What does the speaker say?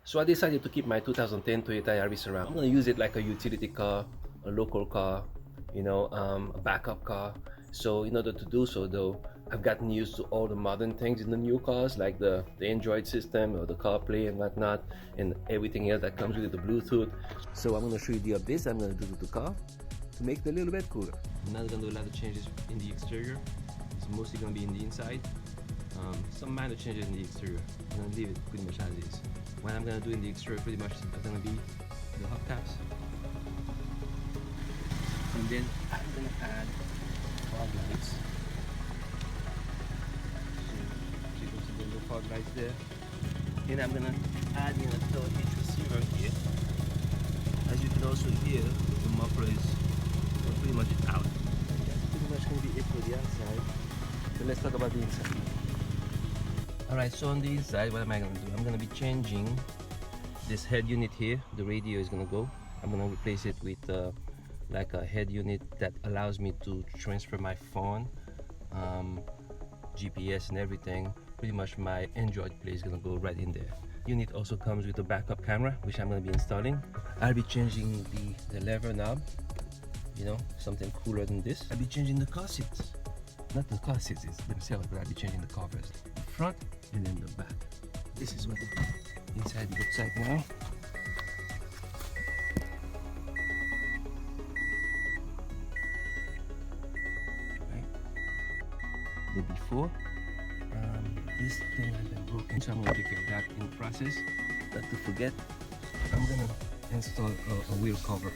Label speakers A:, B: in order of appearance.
A: So I decided to keep my 2010 Toyota Yaris around. I'm going to use it like a utility car, a local car, a backup car. So in order to do so though, I've gotten used to all the modern things in the new cars, like the Android system or the CarPlay and whatnot, and everything else that comes with the Bluetooth. So I'm going to show you the updates I'm going to do to the car to make it a little bit cooler. I'm not going to do a lot of changes in the exterior. It's mostly going to be in the inside. Some minor changes in the exterior. I'm going to leave it pretty much as is. What I'm going to do in the exterior pretty much is going to be the hubcaps. And then I'm going to add fog lights. So you can see the little fog lights there. And I'm going to add in a third heat receiver here. As you can also hear, the muffler is pretty much out. That's pretty much going to be it for the outside. So let's talk about the inside. Alright, so on the inside, what am I going to do? I'm going to be changing this head unit here. The radio is going to go. I'm going to replace it with like a head unit that allows me to transfer my phone, GPS and everything. Pretty much my Android Play is going to go right in there. Unit also comes with a backup camera, which I'm going to be installing. I'll be changing the lever knob, something cooler than this. I'll be changing the car seats. Not the car seats themselves, but I'll be changing the covers. The front and then the back. This is what the inside looks like now. Right. The before. This thing has been broken, so I'm going to take care of that in the process. Not to forget, I'm going to install a wheel cover.